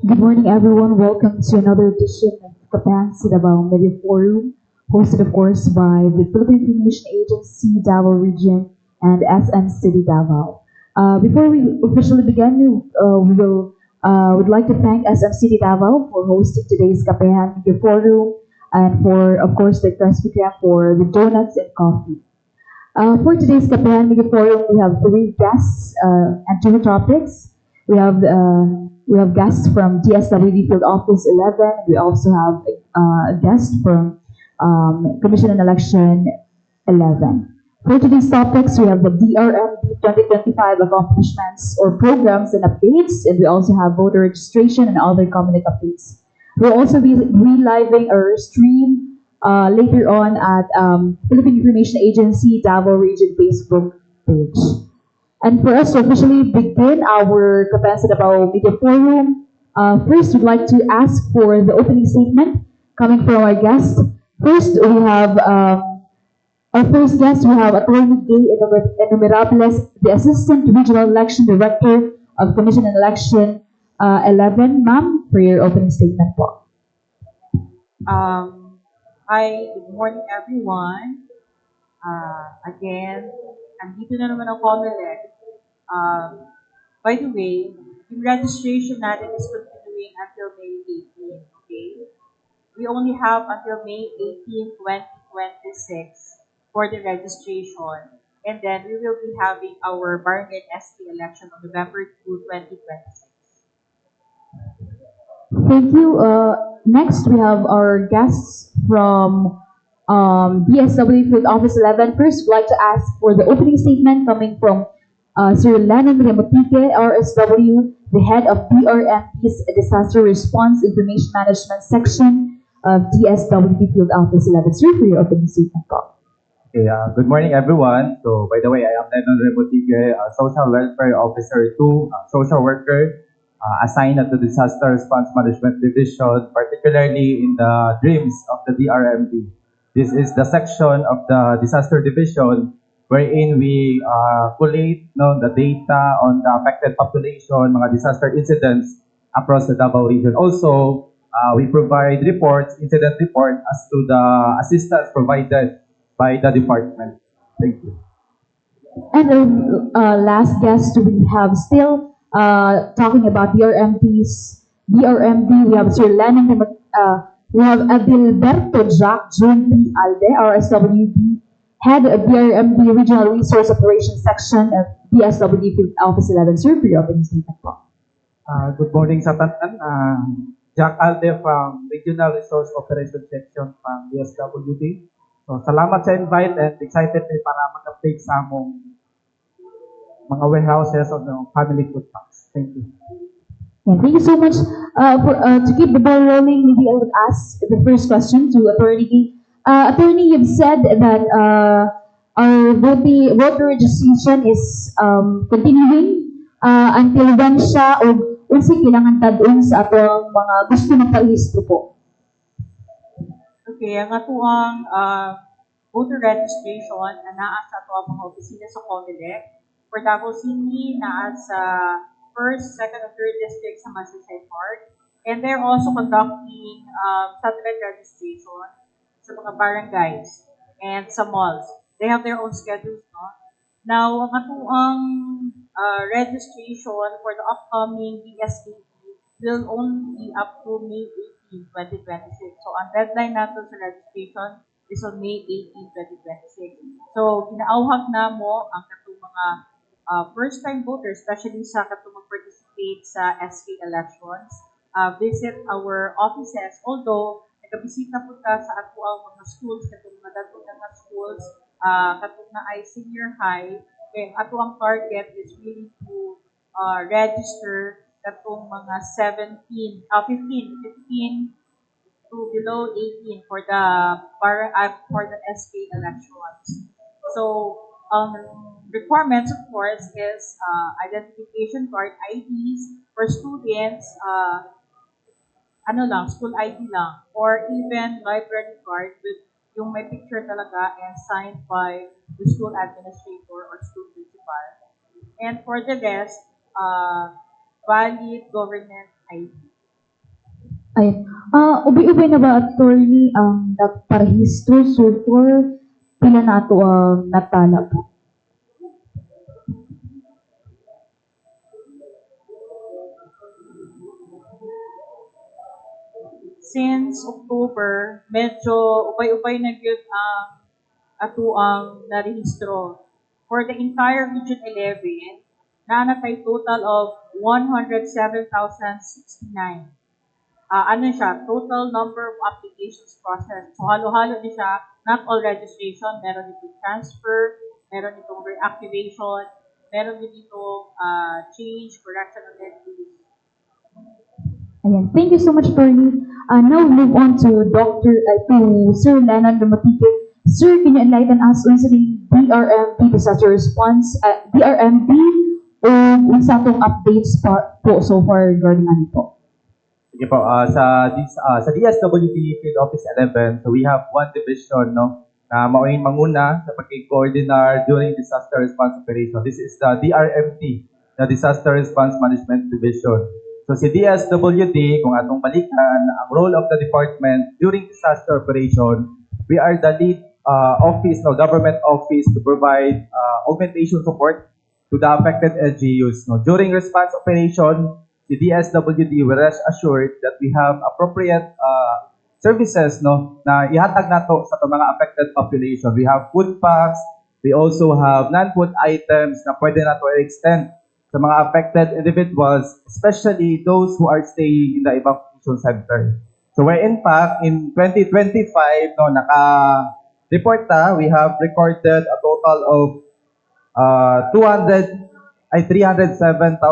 Good morning, everyone. Welcome to another edition of Kapan Davao Media Forum, hosted, of course, by the Philippine Information Agency, Davao Region, and SM City Davao. Before we officially begin, we will would like to thank SM City Davao for hosting today's Kapan Media Forum, and for, of course, the Krispy Kreme for the donuts and coffee. For today's Kapan Media Forum, we have three guests and two topics. We have guests from DSWD Field Office 11. We also have a guest from Commission on Election 11. For today's topics, we have the DRMD 2025 accomplishments or programs and updates, and we also have voter registration and other community updates. We'll also be reliving our stream later on at Philippine Information Agency Davao Region Facebook page. And for us to officially begin our Kapansa Davao Media Forum, first we'd like to ask for the opening statement coming from our guest. First, we have our first guest. We have Attorney Gay Enumerables, the Assistant Regional Election Director of Commission on Election 11. Ma'am, for your opening statement po. Um, Hi, good morning everyone. Again, andito na naman ako ulit. By the way, yung registration natin is continuing until May 18, okay? We only have until May 18, 2026 for the registration. And then we will be having our Barangay SK election on November 2, 2026. Thank you. Next, we have our guests from BSW Field Office 11. First, we'd like to ask for the opening statement coming from Sir Lennon Remotique, RSW, the head of DRMP's Disaster Response Information Management Section of DSWD Field Office 11. Sir, for your opening statement po. Okay, good morning everyone. So, by the way, I am Lennon Rebotige, Social Welfare Officer 2, social worker, assigned at the Disaster Response Management Division, particularly in the DREAMS of the DRMD. This is the section of the Disaster Division wherein we collate the data on the affected population, mga disaster incidents across the Davao region. Also, we provide reports, incident report as to the assistance provided by the department. Thank you. And our last guest, we have still talking about DRMD. We have Sir Lennon, we have Adilberto Jack June P. Alde, RSWD, head of DRMD Regional Resource Operations Section of DSWD Field Office 11. Sir, for your opening statement po. Good morning sa tanan. Jack Alde from Regional Resource Operations Section from DSWD. So, salamat sa invite and excited tayo para mag-update sa among mga warehouses of the family food packs. Thank you. Yeah, thank you so much. To keep the ball rolling, maybe I would ask the first question to Attorney. Attorney, you've said that our voter registration is continuing until when siya o unsa kailangan tadun sa atong mga gusto magparehistro po. Okay, ang atuang voter registration na naa sa ato ang mga opisina sa COMELEC. For Davao City, naa sa 1st, 2nd, and 3rd district sa Magsaysay Park. And they're also conducting satellite registration sa mga barangays and sa malls. They have their own schedules, no? Now, ang atuang registration for the upcoming BSBB will only be up to May 18, 2026. So, ang deadline natin sa registration is on May 18, 2026. So, ginaawhag na mo ang katong mga first-time voters, especially sa katong mag-participate sa SK elections, visit our offices. Although, nagabisita po ta sa ato ang mga schools, katong mga dagko nga schools, katong na ay senior high, kaya ato ang target is really to register katong mga 15 to below 18 for the SK elections. So, requirements, of course, is identification card, IDs for students, school ID lang, or even library card with yung may picture talaga and signed by the school administrator or school principal. And for the rest, valid government ID. Ay, ubay-ubay na ba attorney ang nagparehistro so far pila na ato ang natala po? Since October, medyo ubay-ubay na gyud ang ato ang narehistro. For the entire Region 11, naanatay total of 107,069. Ano siya, total number of applications processed. So halo-halo din siya, not all registration, meron ditong transfer, meron ditong reactivation, meron din ditong change, correction of entries. Ayan. Thank you so much, attorney. Now move on to to Sir Lennon Dumatique. Sir, can you enlighten us on sa DRMB disaster response, DRMB o unsa atong updates pa po so far regarding ano po? Sige po, sa DSWD Field Office 11, so we have one division, no, na mauing manguna sa pagki-coordinar during disaster response operation. This is the DRMD, the Disaster Response Management Division. So si DSWD, kung atong balikan, ang role of the department during disaster operation, we are the lead office, no, government office to provide augmentation support to the affected LGUs. No. During response operation, the DSWD will rest assured that we have appropriate services, no, na ihatag nato sa mga affected population. We have food packs, we also have non-food items na pwede nato i-extend sa mga affected individuals, especially those who are staying in the evacuation center. So we're in fact, in 2025, no, naka-report we have recorded a total of 307,291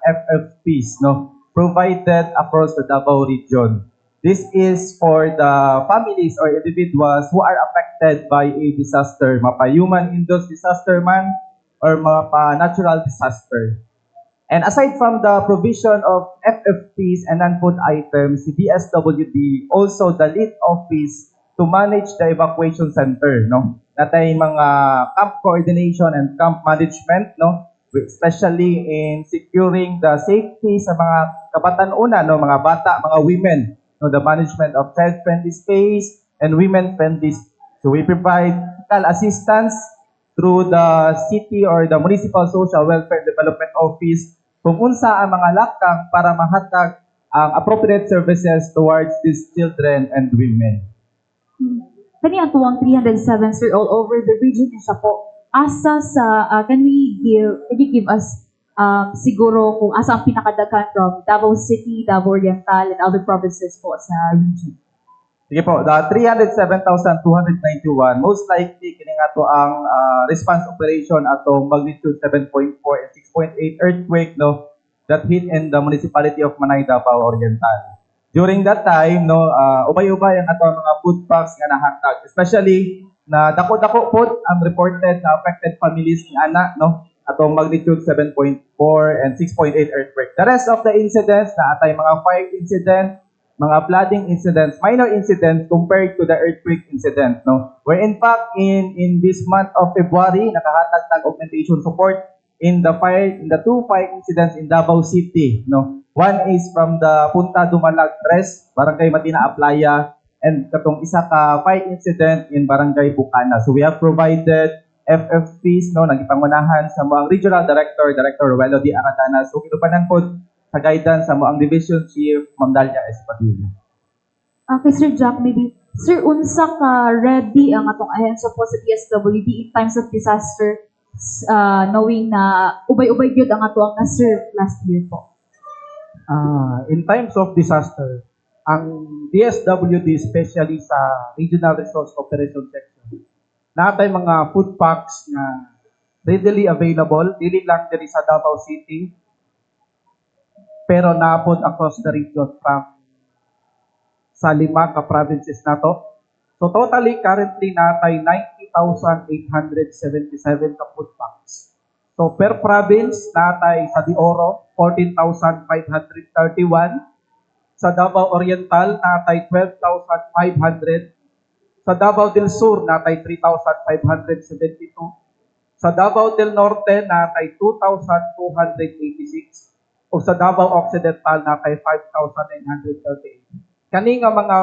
FFPs, no, provided across the Davao region. This is for the families or individuals who are affected by a disaster, mapa human-induced disaster man or mapa natural disaster. And aside from the provision of FFPs and non-food items, the DSWD also the lead office to manage the evacuation center, no? Natay mga camp coordination and camp management, no? Especially in securing the safety sa mga kabataan-una, no? Mga bata, mga women, no? The management of child-friendly space and women-friendly. So we provide medical assistance through the city or the Municipal Social Welfare Development Office kung unsa ang mga lakang para mahatag ang appropriate services towards these children and women. Kani ang tuwang 307, sir, all over the region siya po. Asa sa, can you give us siguro kung asa ang pinakadaghan from Davao City, Davao Oriental, and other provinces po sa region? Sige po, the 307,291, most likely kini nga to ang response operation atong magnitude 7.4 and 6.8 earthquake, no, that hit in the municipality of Manay, Davao Oriental. During that time, no, ubay-ubay ang ato mga food packs nga nahatag, especially na dako-dako po ang reported na affected families ni ana, no, atong magnitude 7.4 and 6.8 earthquake. The rest of the incidents na atay mga fire incident, mga flooding incidents, minor incidents compared to the earthquake incident, no. Where in fact in this month of February nakahatag tag augmentation support in the two fire incidents in Davao City, no. One is from the Punta Dumalag Res, Barangay Matina Aplaya, and katong isa ka fire incident in Barangay Bukana. So we have provided FFPs, no, nagipangunahan sa mga regional director, Director Ruelo D. Aradana. So kinupanan po sa guidance sa mga division chief, Ma'am Dalia Espadillo. Okay, Sir Jack, maybe. Sir, unsa ka ready ang atong ahensya po sa DSWD in times of disaster, knowing na ubay-ubay gyud ang ato ang na-serve last year po? In times of disaster, ang DSWD, especially sa Regional Resource Operation Section, natay mga food packs na readily available, dili lang diri sa Davao City, pero naapod across the region from sa 5 ka provinces nato. So totally, currently natay 90,877 ka food packs. So per province, natay sa De Oro, 14,531. Sa Davao Oriental, natay 12,500. Sa Davao del Sur, natay 3,572. Sa Davao del Norte, natay 2,286. o sa Davao Occidental na kay 5,938. Kani nga mga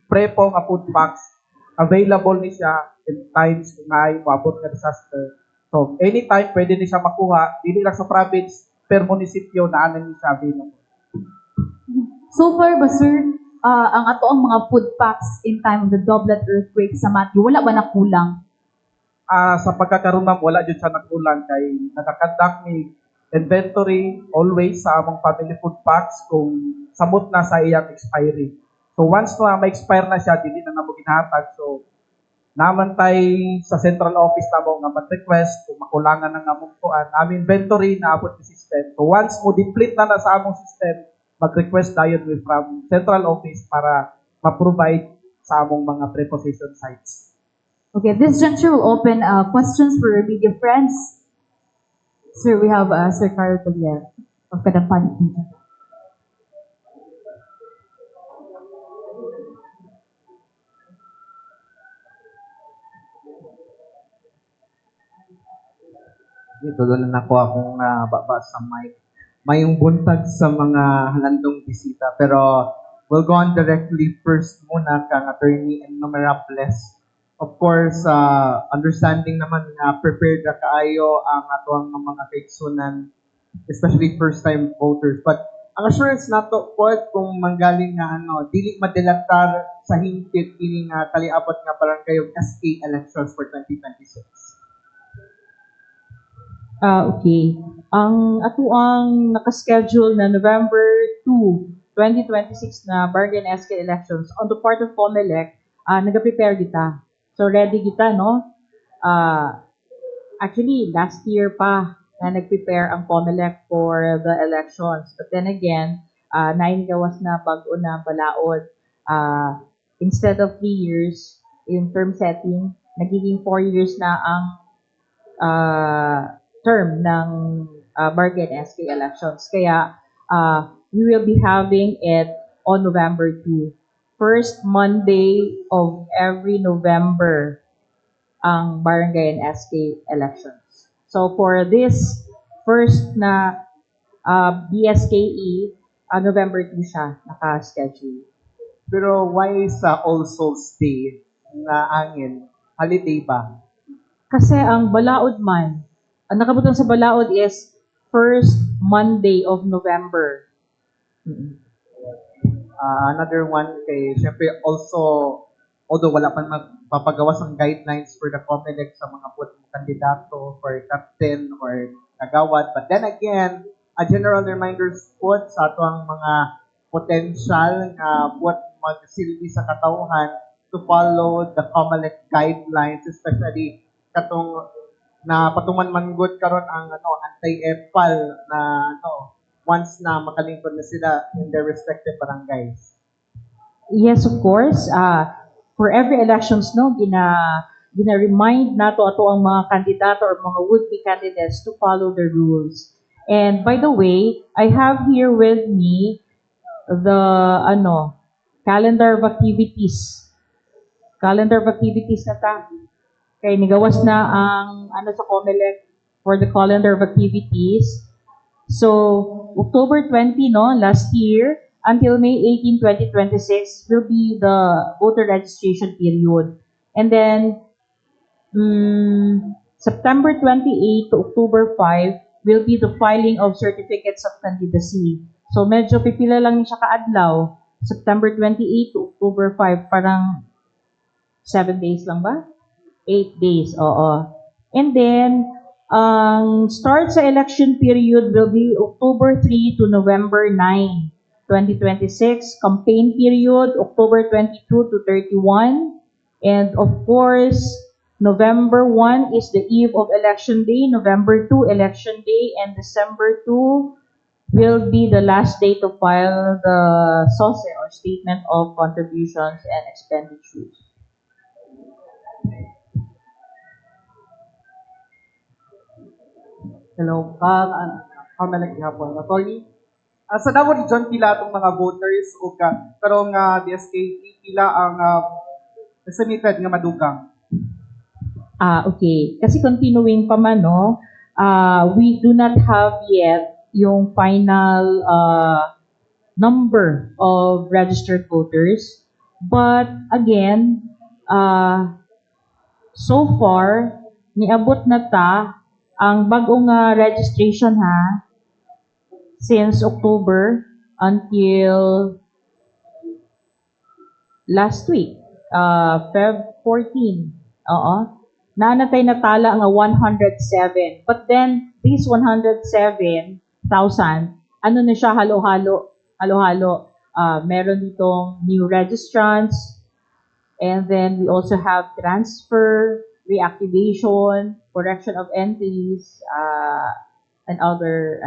prepo nga food packs available ni siya in times nga ay moabot nga disaster. So anytime pwede ni siya makuha, dili lang sa province per munisipyo na ano ni siya available. So far ba, sir, ang ato ang mga food packs in time of the Doblet earthquake sa Matthew, wala ba nakulang? Sa pagkakaroon ma'am, wala dyan siya nagkulang kay nakakandak ni inventory always sa among family food packs kung samot na sa iyang expiry. So once na ma-expire na siya, dili na namo ginahatag. So naman tay sa central office namo nga mag-request kung makulangan ng among kuan, aming inventory na abot ni system. So once mo deplete na sa among system, mag-request dayon with from central office para ma-provide sa among mga preposition sites. Okay, this juncture will open questions for our media friends. Sir, we have Sir Carl Polier of Kadampan. Dito doon na ako akong baba sa mic. Mayong buntag sa mga halandong bisita. Pero we'll go on directly first muna kang Attorney Enumerables. Of course, understanding naman nga prepared na kaayo ang atuang mga kaigsunan, especially first-time voters. But ang assurance nato po kung manggaling nga dili madelatar sa hingpit kini nga taliabot nga barangay ug SK elections for 2026. Okay. Ang atuang nakaschedule na November 2, 2026 na Barangay SK elections on the part of COMELEC, nag-prepare kita. So ready kita, no? Actually, last year pa na nag-prepare ang COMELEC for the elections. But then again, nainigawas na bago na balaod. Instead of 3 years in term setting, nagiging 4 years na ang term ng Barangay SK elections. Kaya we will be having it on November 2. First Monday of every November ang Barangay and SK elections. So for this first na BSKE, November 2 siya naka-schedule. Pero why sa All Souls Day na angin? Holiday ba? Kasi ang balaod man, ang nakabutang sa balaod is first Monday of November. Another one kay syempre also although wala pa magpapagawas ng guidelines for the COMELEC sa mga kandidato for captain or kagawad, but then again a general reminders po sa ato ang mga potential nga magsilbi sa katauhan to follow the COMELEC guidelines, especially katong na patuman manggod karon ang anti-EPAL na once na makalingkod na sila in their respective barangays. Yes, of course. For every elections, gina-remind nato ato ang mga kandidato or mga would-be candidates to follow the rules. And by the way, I have here with me the calendar of activities. Calendar of activities na ta. Kaya nigawas na ang sa COMELEC for the calendar of activities. So, October 20, last year, until May 18, 2026, will be the voter registration period. And then, September 28 to October 5 will be the filing of certificates of candidacy. So, medyo pipila lang siya kaadlaw. September 28 to October 5, parang 7 days lang ba? 8 days, oo. And then, ang start sa election period will be October 3 to November 9, 2026. Campaign period, October 22 to 31. And of course, November 1 is the eve of Election Day. November 2, Election Day. And December 2 will be the last day to file the SOSE or Statement of Contributions and Expenditures. Hello, COMELEC gihapon. Attorney, sa Davao Region, pila itong mga voters o pero nga DSK, pila ang estimated nga madugang? Okay. Kasi continuing pa man, we do not have yet yung final number of registered voters. But again, so far, niabot na ta ang bagong registration since October until last week, Feb 14. Oo. Naanatay natala nga 107. But then, these 107,000, ano na siya, halo-halo. Meron ditong new registrants, and then we also have transfer, reactivation, correction of entries, and other,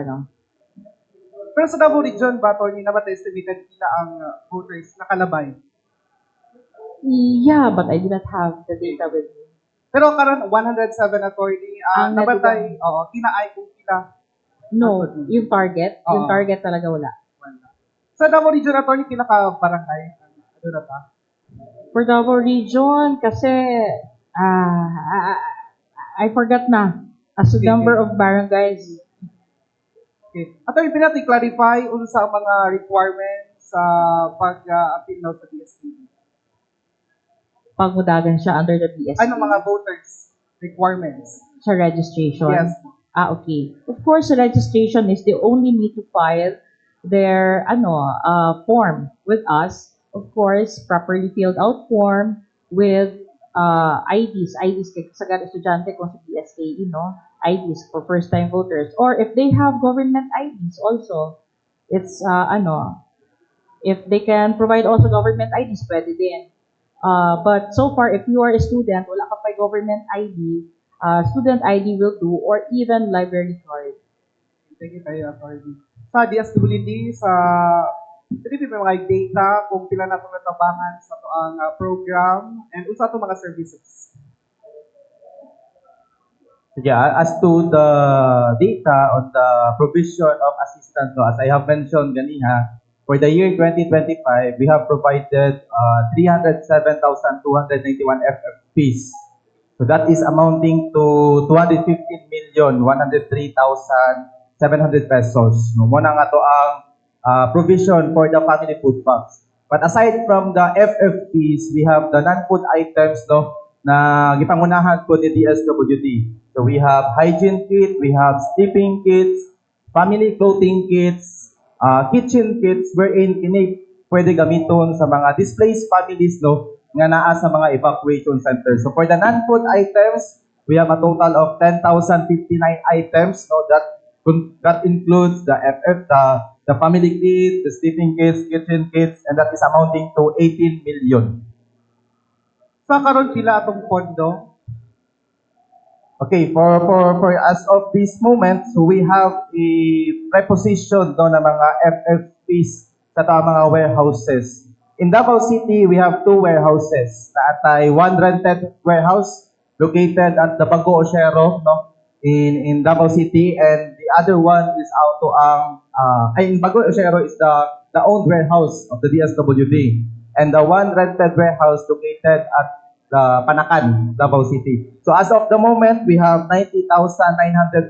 Pero sa Davao Region ba, Tony, naman estimated nila ang voters nakalabay? Yeah, but I do not have the data with me. Pero karon 107 attorney, Ang nabatay, kinaay kung pila. No, yung target, yung Oo. target talaga wala. Sa Davao Region attorney, pila ka barangay? Ano na ta? For Davao Region, kasi, I forgot na. As a number of barangays, Okay. Attorney, pinati clarify unsa ang mga requirements sa pag-appeal sa DSTV. pagmudagan siya under the BSP. Ano mga voters requirements? Sa registration. Yes. Okay. Of course, the registration is they only need to file their form with us. Of course, properly filled out form with IDs. IDs kay kasagad estudyante kung sa BSKE, no? IDs for first-time voters. Or if they have government IDs also, it's if they can provide also government IDs, pwede din. But so far, if you are a student, wala ka pa government ID, student ID will do, or even library card. Thank you kayo, attorney. Sa DSWD, sa pwede may mga data kung pila na itong natabangan sa ito ang program and unsa ito mga services. Yeah, as to the data on the provision of assistance, no, as I have mentioned ganiha, for the year 2025, we have provided 307,291 FFPs. So that is amounting to 215,103,700 pesos. No, muna nga to ang provision for the family food banks. But aside from the FFPs, we have the non-food items, no, na gipangunahan po ni DSWD. So we have hygiene kit, we have sleeping kits, family clothing kits, kitchen kits wherein kini pwede gamiton sa mga displaced families, no, nga naa sa mga evacuation centers. So for the non-food items, we have a total of 10,059 items, no, that includes the FF, the family kit, the sleeping kits, kitchen kits, and that is amounting to 18 million. Sa karon pila atong pondo? Okay, for as of this moment, so we have a preposition do na mga FFPs sa mga warehouses. In Davao City, we have 2 warehouses. Naatay one rented warehouse located at the Bago Oshero, no, in Davao City, and the other one is out to in Bago Oshero is the owned warehouse of the DSWD, and the one rented warehouse located at the Panakan, Davao City. So as of the moment, we have 90,901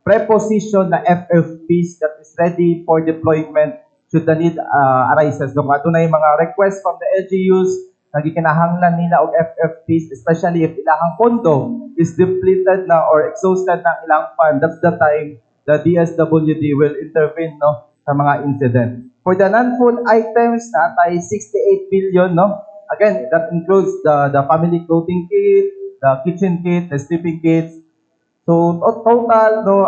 preposition na FFPs that is ready for deployment should the need arises. So ato na yung mga requests from the LGUs na gikinahanglan nila og FFPs, especially if ilahang pondo is depleted na or exhausted ng ilang fund. That's the time the DSWD will intervene, no, sa mga incident. For the non-food items, natay 68 billion, no. Again, that includes the family clothing kit, the kitchen kit, the sleeping kits. So total, no,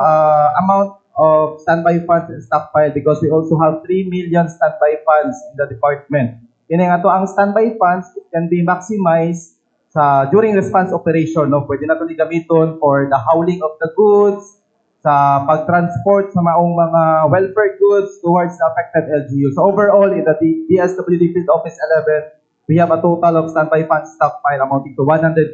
amount of standby funds and stockpile, because we also have 3 million standby funds in the department. Kini nga to ang standby funds, it can be maximized during response operation, no. Pwede na to gamiton for the hauling of the goods, sa pag-transport sa maong mga welfare goods towards the affected LGU. So overall, in the DSWD Field Office 11, we have a total of standby funds stockpile amounting to 155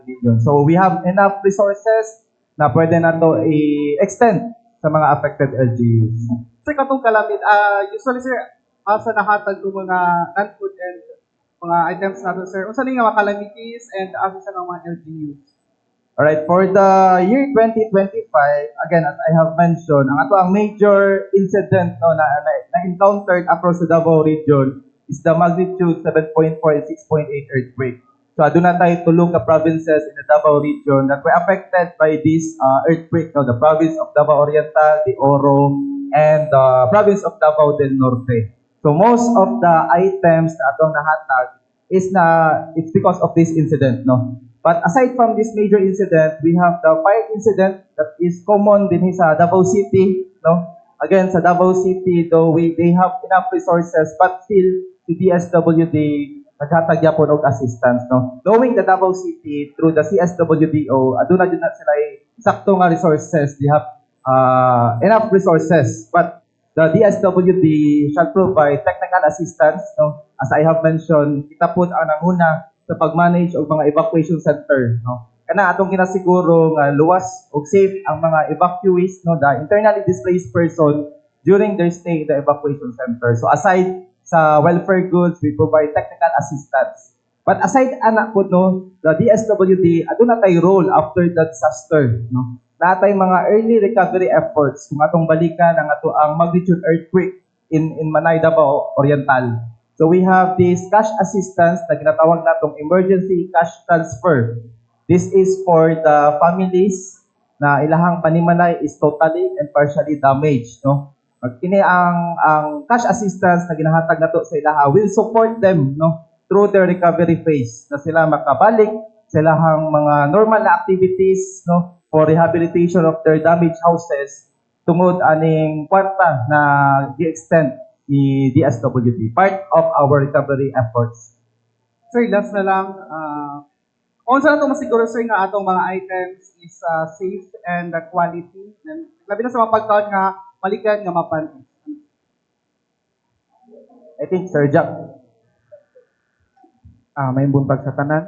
million. So we have enough resources na pwede na to i-extend sa mga affected LGUs. Sa katong kalamit, usually sir, sa nahatag ng mga non-food and mga items natin sir, unsa ni nga mga calamities and asa sa mga LGUs? Alright, for the year 2025, again, as I have mentioned, ang ato ang major incident no, na encountered across the Davao region is the magnitude 7.4 and 6.8 earthquake. So, aduna tayo tulong ka provinces in the Davao region that were affected by this earthquake, no, the province of Davao Oriental, the Oro, and the province of Davao del Norte. So, most of the items na atong nahatag is it's because of this incident, no? But aside from this major incident, we have the fire incident that is common din sa Davao City, no? Again, sa Davao City, though they have enough resources, but still, si DSWD naghatag yapon og assistance, no? Knowing the Davao City through the CSWDO, aduna jud na sila sakto nga resources, they have enough resources, but the DSWD shall provide technical assistance, no? As I have mentioned, kita po ang nanguna sa pag-manage og mga evacuation center, no? Kana atong kinasiguro nga luwas ug safe ang mga evacuees, no, the internally displaced person during their stay in the evacuation center. So aside sa welfare goods, we provide technical assistance. But aside ana po, no, the DSWD aduna tay role after the disaster, no? Natay mga early recovery efforts kung atong balikan ang ato ang magnitude earthquake in Manay, Davao Oriental. So we have this cash assistance na ginatawag natong emergency cash transfer. This is for the families na ilahang panimalay is totally and partially damaged, no? Kini ang cash assistance na ginahatag nato sa ilaha will support them, no, through their recovery phase na sila makabalik sa ilahang mga normal na activities, no, for rehabilitation of their damaged houses tungod aning kwarta na gi-extend ni DSWD, part of our recovery efforts. Sir, last na lang, kung saan ito masiguro, sir, nga atong mga items is safe and quality. And labi na sa mga pagkaon nga, malikan nga mapan. I think, Sir Jack. May buntag sa tanan.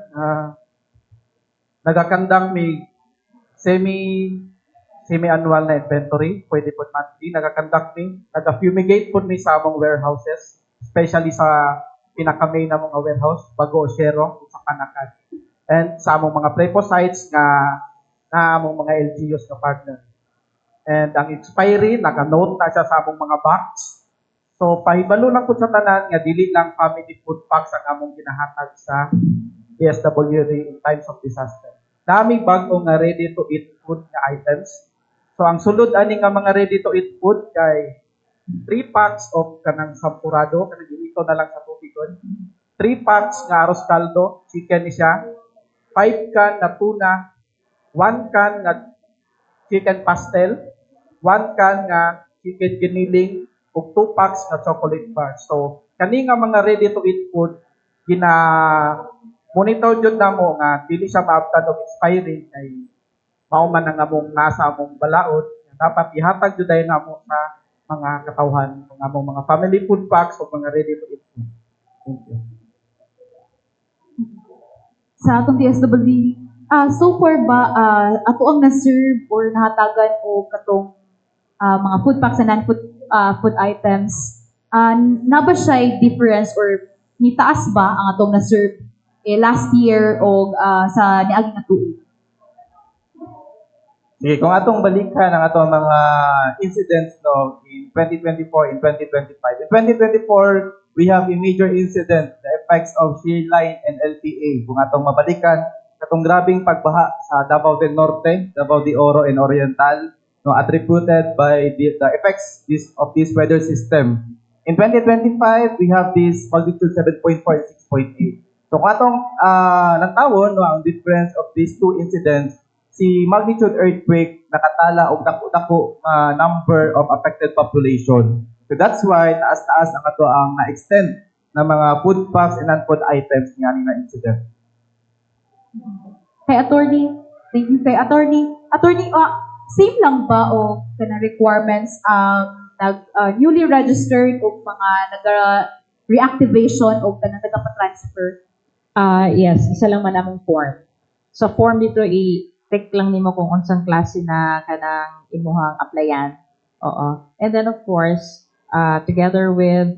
Nagakandang may semi-annual na inventory, pwede po monthly, nagakandak mi, naga-fumigate po mi sa among warehouses, especially sa pinaka-main na mga warehouse, Bago o Sierong, sa Kanakan. And sa among mga prepo sites nga na among mga LGUs na partner. And ang expiry, naka-note na siya sa among mga box. So, pahibalo lang po sa tanan nga dili lang family food packs ang among ginahatag sa DSWD in times of disaster. Dami bago nga ready-to-eat food nga items. So, ang sulod ani nga mga ready-to-eat food kay 3 packs of kanang sampurado, kanang ginito na lang sa tubigon. 3 packs nga arroz caldo, chicken ni siya. 5 can na tuna, 1 can nga chicken pastel, 1 can nga chicken giniling, ug 2 packs nga chocolate bar. So, kani nga mga ready-to-eat food, monitor jud namo nga dili siya maabtan og expiry kay mao man ang among nasa among balaod, dapat ihatag jud dayon namo sa mga katawhan ng among mga family food packs o mga ready to eat food. Thank you. Sa atong DSWD, so far ba ato ang na-serve or nahatagan o katong mga food packs and non-food food items, na ba siya difference or ni taas ba ang atong na-serve last year o sa niaging na tuig? Sige, kung atong balikan ang atong mga incidents, no, in 2024 and 2025. In 2024, we have a major incident, the effects of shear line and LPA. Kung atong mabalikan, katong grabing pagbaha sa Davao del Norte, Davao de Oro and Oriental, no, attributed by the effects of this weather system. In 2025, we have this magnitude 7.4 and 6.8. So kung atong nagtawon, no, ang difference of these two incidents, si magnitude earthquake nakatala og dako-dako number of affected population. So that's why taas-taas ang ato ang na-extend na mga food packs and non-food items nga na incident. Kay attorney, thank you kay attorney. Attorney, same lang ba o kana requirements newly registered o mga reactivation o kanang nagpa-transfer? Yes, isa lang man among form. Sa form dito i-tick lang nimo kung unsang klase na kanang imuhang applyan. Oo. And then of course, together with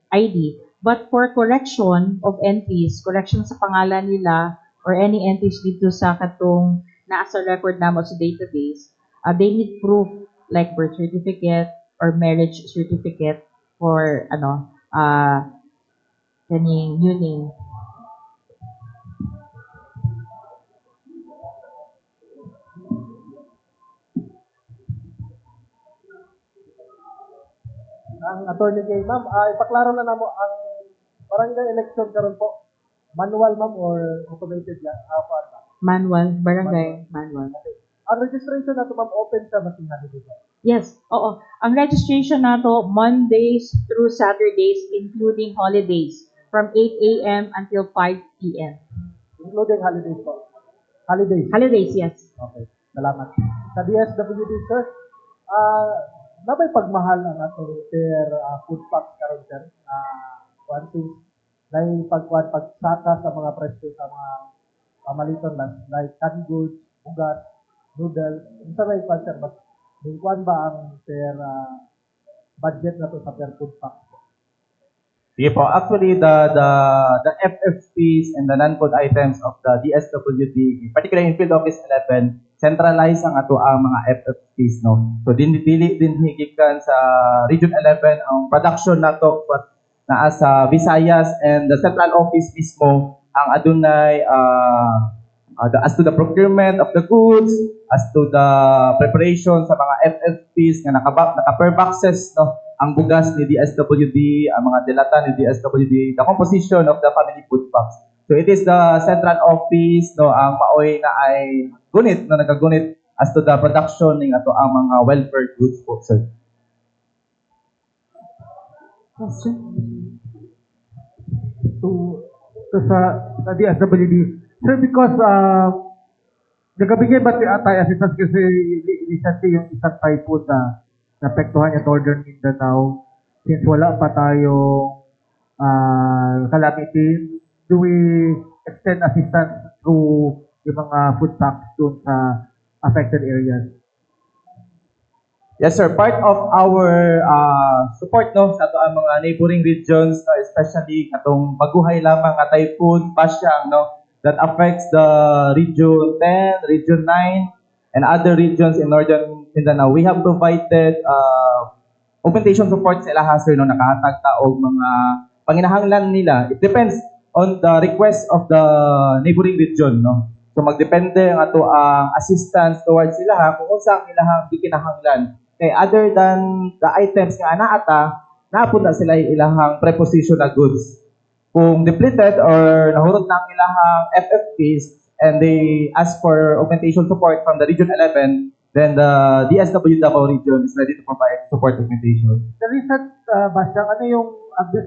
ID. But for correction of entries, correction sa pangalan nila or any entries dito sa katong nasa record namo sa database, they need proof like birth certificate or marriage certificate for kaning new name. Ang attorney kay ma'am, ipaklaro na namo ang barangay election karon po. Manual ma'am or automated yan? Manual, barangay manual. Ang registration nato ma'am open sa masinali dito. Yes, oo. Ang registration nato Mondays through Saturdays including holidays from 8 a.m. until 5 p.m. Including holidays po. Holidays. Holidays, yes. Okay. Salamat. Sa DSWD sir, nabay pagmahal ang atong per food packs karon sir. Once dahil pagsaka sa mga presyo sa mga pamaliton lang like canned goods, ugat, noodles, unsa may sir mas kuan ba ang per budget na to sa per food pack? Sige po, actually the FFPs and the non-food items of the DSWD, particularly in Field Office 11, centralize ang ato ang mga FFPs, no. So dili din higikan sa Region 11 ang production nato but naa sa Visayas and the central office mismo ang adunay as to the procurement of the goods, as to the preparation sa mga FFPs nga naka per boxes, no, ang bugas ni DSWD, ang mga delata ni DSWD, the composition of the family food packs. So it is the central office, no, ang maoy na ay gunit, no, nagagunit as to the production ng ato ang mga welfare goods po, sir. Question? To sa DSWD. Sir, because nagabigay ba tayo assistance kasi recently yung isang typhoon na naapektuhan yung Northern Mindanao, since wala pa tayong calamity, do we extend assistance through yung mga food packs doon sa affected areas? Yes, sir. Part of our support, no, sa ato ang mga neighboring regions, no, especially atong baguhay lamang nga typhoon, Basyang, no, that affects the Region 10, Region 9, and other regions in Northern Mindanao. We have provided augmentation support sa ilaha, sir, no, nakahatag ta og mga panginahanglan nila. It depends on the request of the neighboring region, no. So magdepende ang ato ang assistance towards sila kung unsa ang ilahang gikinahanglan. Okay, other than the items nga anaata, naapod na sila yung ilahang preposition na goods. Kung depleted or nahurot na ang ilahang FFPs and they ask for augmentation support from the Region 11, then the DSW Davao region is ready to provide support augmentation. The recent Basyang, ano yung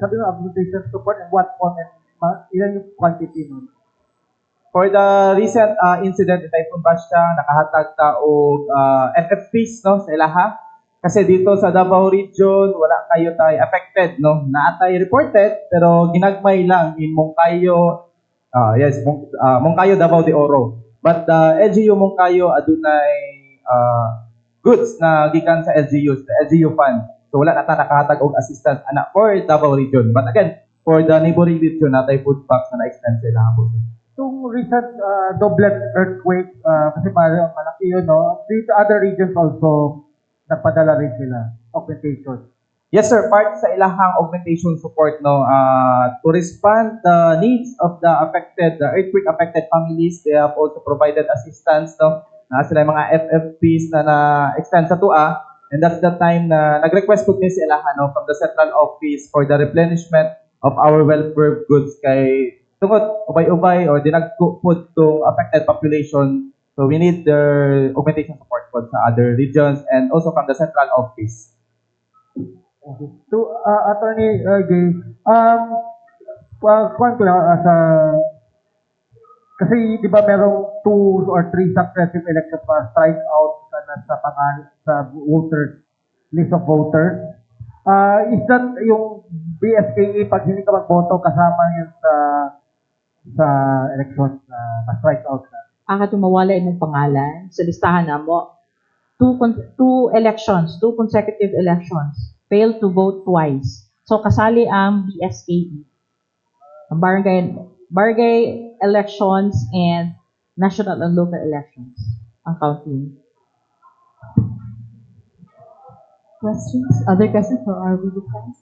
sabi ng augmentation support and what form and ilan yung quantity nun? For the recent incident in Typhoon Basyang, nakahatag ta og FFPs, no, sa ilaha. Kasi dito sa Davao region, wala kayo tayo affected, no. Naatay reported pero ginagmay lang in Moncayo, Moncayo, Davao de Oro. But the LGU Moncayo adunay goods na gikan sa LGUs, the LGU fund. So wala na ta nakahatag og assistance ana for Davao region. But again, for the neighboring region natay food packs na na-extend sa ilaha po. Itong recent Doblet earthquake, kasi parang malaki yun, no? These other regions also, nagpadala rin sila, augmentation. Yes, sir. Part sa ilahang augmentation support, no, to respond the needs of the earthquake-affected families, they have also provided assistance, no, na sila yung mga FFPs na na-extend sa TUA, and that's the time na nag-request po din sa ilahan, no, from the central office for the replenishment of our welfare goods kay tungod ubay-ubay or dinagpud to affected population. So we need their augmentation support po sa other regions and also from the central office. Okay. So, Attorney Gay, kuhan ko lang kasi di ba merong 2 or 3 successive elections para strike out sa sa voters, list of voters. Is that yung BSKE pag hindi ka magboto kasama yun sa election na strike out na? Ang tumawala imong pangalan sa listahan namo. Two consecutive elections, failed to vote twice. So kasali ang BSKE. Ang barangay elections and national and local elections ang counting. Questions? Other questions for our video friends?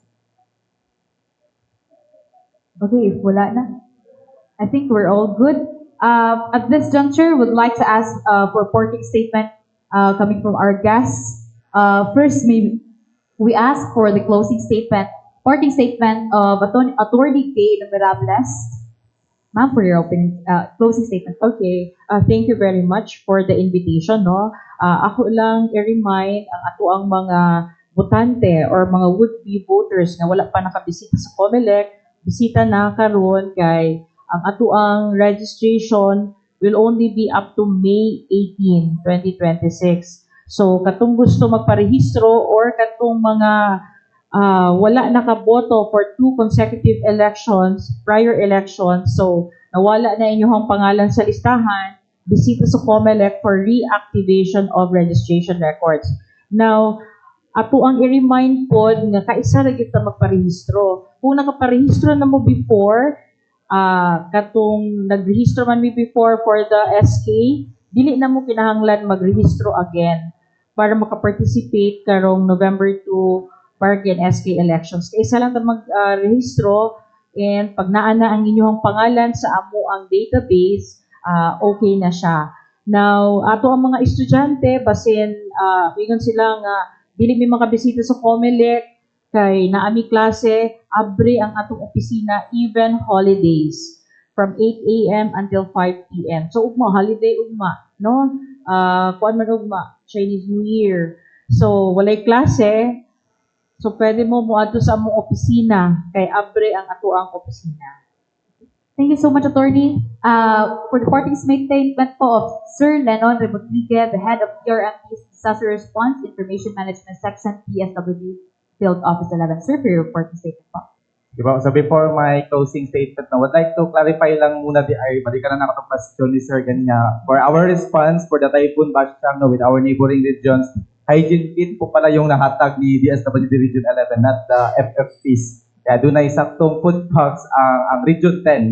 Okay, if wala na, I think we're all good. At this juncture, would like to ask for reporting statement coming from our guests. First, we ask for the closing statement, reporting statement of Attorney Kay Numerables. Ma'am, for your opening closing statement. Okay, thank you very much for the invitation, no? Ako lang i-remind ang ato ang mga botante or mga would-be voters na wala pa nakabisita sa COMELEC, bisita na karon kay ang ato ang registration will only be up to May 18, 2026. So, katong gusto magparehistro or katong mga wala nakaboto for 2 consecutive elections, prior elections, so nawala na inyong pangalan sa listahan, bisita sa COMELEC for reactivation of registration records. Now, ato ang i-remind po nga kaisa ra gyud ta magparehistro. Kung nakaparehistro na mo before, katong nagrehistro man mi before for the SK, dili na mo kinahanglan magrehistro again para makaparticipate karong November 2 bargain SK elections. Kaya isa lang ta mag-rehistro and pag naa na ang inyong pangalan sa amo ang database, okay na siya. Now, ato ang mga estudyante, basin, ingon sila nga, dili may makabisita sa COMELEC, kay naami klase, abre ang atong opisina, even holidays, from 8 a.m. until 5 p.m. So, ugma, holiday ugma, no? Kuan man ugma, Chinese New Year. So, walay klase, so, pwede mo ato sa among opisina, kay abre ang ato ang opisina. Thank you so much, Attorney. For the reporting statement po of Sir Lenon Remotique, the head of PRMP's Disaster Response Information Management Section, PSWD, Field Office 11. Sir, for your reporting statement po. Diba? So before my closing statement, I would like to clarify lang muna balik ka na nakatong question ni Sir Ganya. For our response for the Typhoon Bashang with our neighboring regions, hygiene kit po pala yung nahatag ni DSWD Region 11, not the FFPs. Kaya doon na isaktong food packs ang Region 10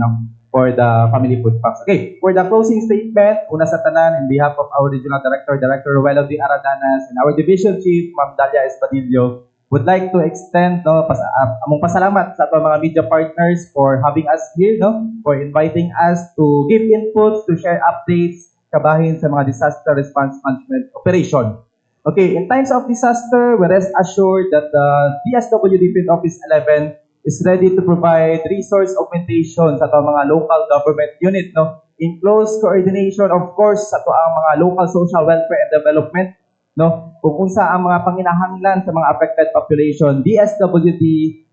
for the family food packs. Okay, for the closing statement, una sa tanan, in behalf of our Regional Director, Director Ruelo D. Aradanas, and our Division Chief, Ma'am Dalia Espadillo, would like to extend among pasalamat sa ating mga media partners for having us here, for inviting us to give inputs, to share updates, kabahin sa mga disaster response management operation. Okay, in times of disaster, we rest assured that the DSWD Field Office 11 is ready to provide resource augmentation sa ating mga local government unit, in close coordination, of course, sa ating mga local social welfare and development, kung unsa ang mga panginahanglan sa mga affected population, DSWD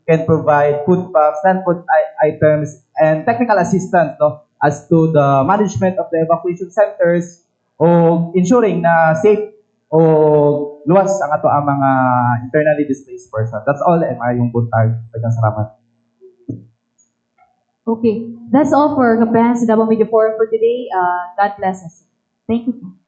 can provide food packs, non-food items, and technical assistance, as to the management of the evacuation centers o ensuring na safe o luwas ang ato ang mga internally displaced person. That's all, and yung buntag. Salamat. Okay, that's all for Kabahan sa Davao Media Forum for today. God bless us. Thank you.